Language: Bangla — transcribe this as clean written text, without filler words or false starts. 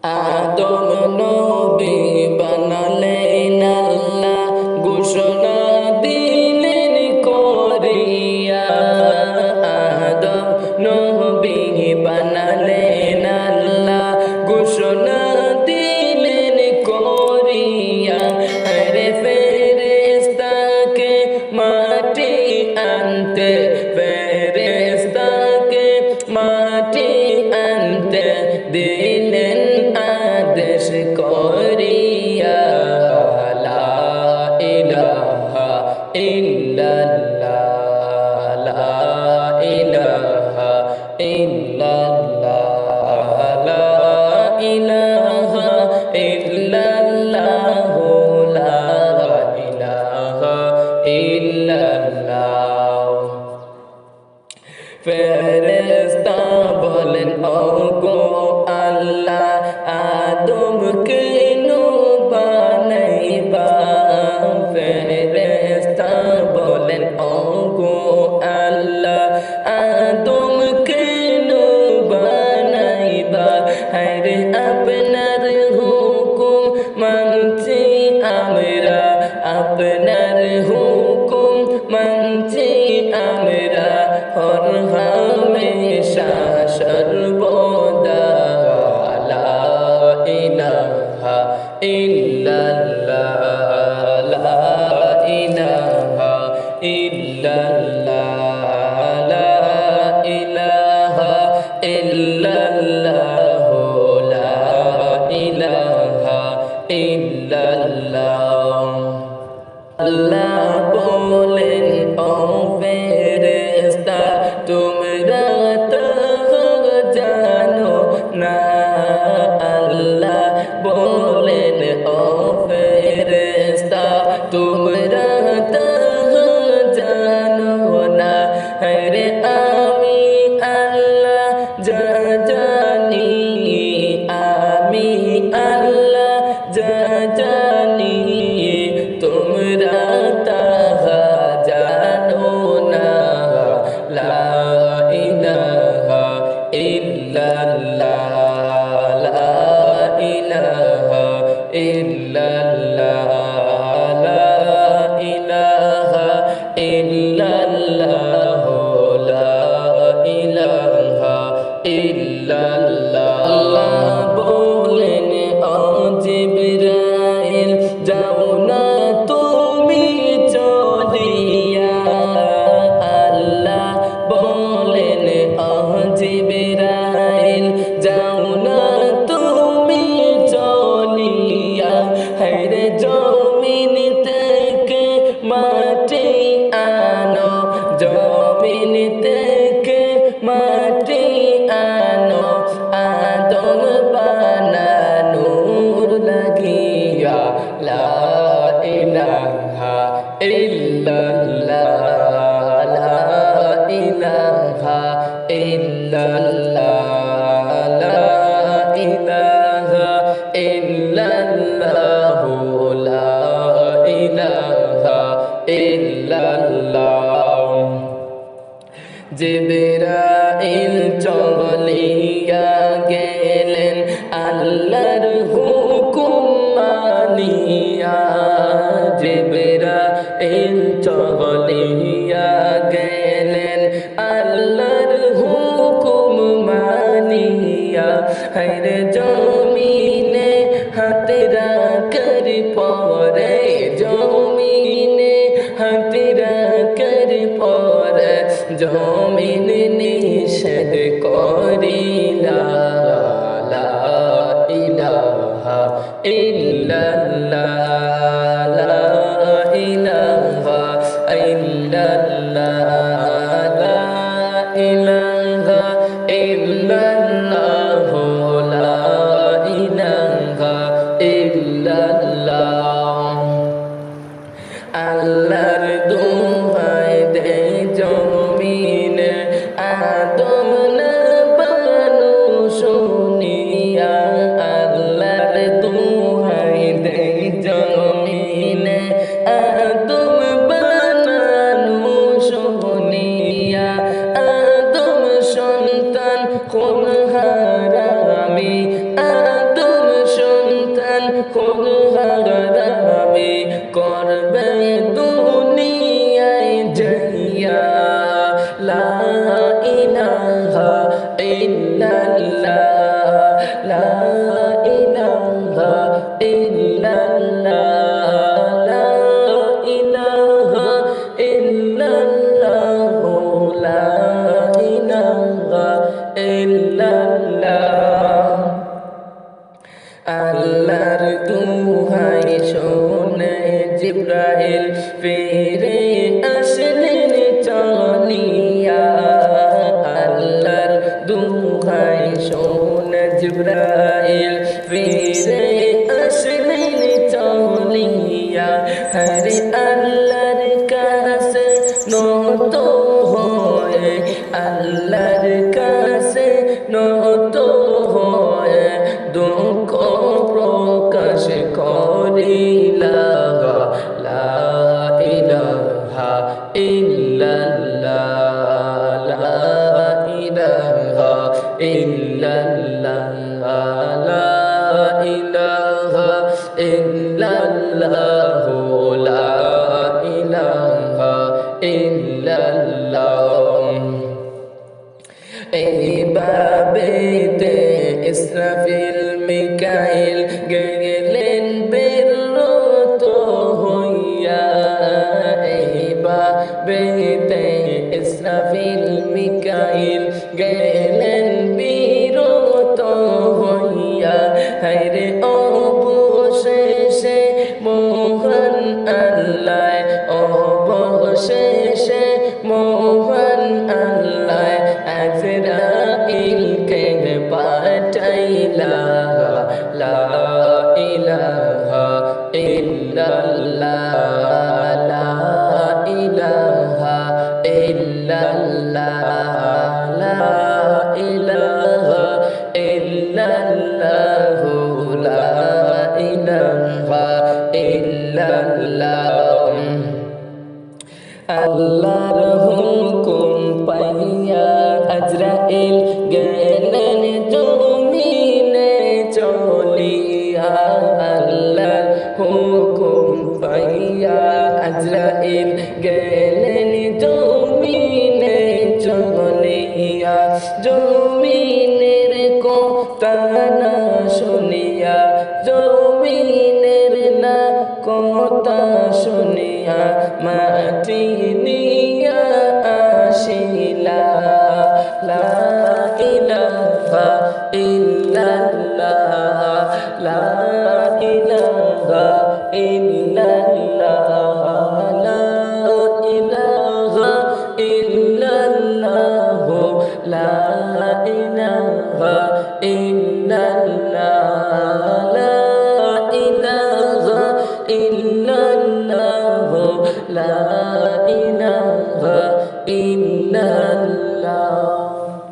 আদম নবী বানালেন আল্লাহ, ঘোষণা দিলেন করিয়া। আদম নবী বানালেন আল্লাহ, ঘোষণা দিলেন করিয়া। আরে ফেরেশতাকে মাটি আনতে, ফেরেশতাকে মাটি আনতে দিলেন আদেশ করিয়া। লা ইলাহা ইল্লাল্লাহ, লা ইলাহা ইল্লাল্লাহ, লা ইলাহা ইল্লাল্লাহ, লা ইলাহা ইল্লাল্লাহ। ফেরেশতা বলেন ওগো আল্লাহ, আদমকে বানাইবা। ফেরেশতা বলেন ওগো আল্লাহ, আদমকে বানাইবা। হায়রে আপনার হুকুম মানছি আমরা, আপনার হুকুম মানছি আমরা, হর হামেশা সর্বদা। লা ইলাহা ইল্লাল্লাহ, লা ইলাহা ইল্লাল্লাহ, লা ইলাহা ইল্লাল্লাহ, লা ইলাহা ইল্লাল্লাহ। আল্লাহ বলেন ও ফেরেশতা, তোমরা তো জানো না। আল্লাহ বলেন ও ফেরেশতা, তোমরা তো জানো না। আরে আমি আল্লাহ যা জানি, আমি আল্লাহ যা জানি, তোমরা তাহা জানো না। লা ইলাহা ইল্লাল্লাহ, লা ইলাহা ইল্লাল্লাহ, লা ইলাহা ইল্লাল্লাহ, লা ইলাহা ইল্লাল্লাহ। আল্লাহ বলেন ও জিবরাইল, যাও না তুমি চলিয়া। আল্লাহ বলেন ও জিবরাইল, যাও না তুমি চলিয়া। হায়রে জমিন থেকে মাটি আনো, জমিন থেকে মাটি আনো, আদম বানানোর লাগিয়া। লা ইলাহা ইল্লাল্লাহ, লা ইলাহা ইল্লাল্লাহ, লা ইলাহা ইল্লাল্লাহ, লা ইলাহা ইল্লাল্লাহ। জিবরাইল চলিয়া গেলেন আল্লাহর হুকুম মানিয়া। জিবরাইল চলিয়া গেলেন আল্লাহর হুকুম মানিয়া। হায়রে জমিনে হাতেরা কর পরে, জমিনে হাতেরা কর পরে, জমিন নিষেধ করিলা। লা ইলাহা ইল্লাল্লাহ, লা ইলাহা ইল্লাল্লাহ, লা ইলাহা ইল্লাল্লাহ, লা ইলাহা ইল্লাল্লাহ। আল্লাহর দোহাই দে জমিন, আদম না বানো শুনিয়া। আল্লাহর দোহাই দে লা ইলাহা ইল্লাল্লাহ লা ইলাহা ইল্লাল্লাহ লা ইলাহা ইল্লাল্লাহ আল্লাহর দুহাই শোনে জিবরাইল ফিরে আসলেন চলিয়া আল্লাহর দুহাই শোনে জিবরাইল ফিরে আসলেন চলিয়া হরে আল্লাহর কাছে নত হয়ে আল্লাহর কাছে নত হয়ে দুঃখ প্রকাশ করিলা লা ইলাহা ইল্লাল্লাহ লা ইলাহা ইল্লাল্লাহ লা ইলাহা ইল্লাল্লাহ লা ইলাহা ইল্লাল্লাহ এইভাবেতে ইসরাফিল মিকাইল গেলেন বেরত হইয়া এইভাবেতে ইসরাফিল মিকাইল গেলেন বিরত হইয়া হায়রে অবশেষে মোহন আল্লাহ অবশেষে মোহন আল্লাহ আজরাইলকে পাঠাইলা লা ইলাহা ইল্লাল্লাহ লা ইলাহা ইল্লাল্লাহ লা ইলাহা ইল্লাল্লাহ লা ইলাহা ইল্লাল্লাহ আল্লাহর হুকুম পাইয়া আজরাইল গেলেন জমিনে চলিয়া আল্লাহর হুকুম পাইয়া আজরাইল গেলেন জমিনে চলিয়া জমিনের কথা না শুনিয়া জমিনের না কথা শুনিয়া মাটি নিয়া আসিলা লা ইলাহা ইল্লাল্লাহ লা ইলাহা ইল্লাল্লাহ লা ইলাহা ইল্লাল্লাহ লা ইলাহা ইল্লাল্লাহ লা ইলাহা ইল্লাল্লাহ লা ইলাহা ইল্লাল্লাহ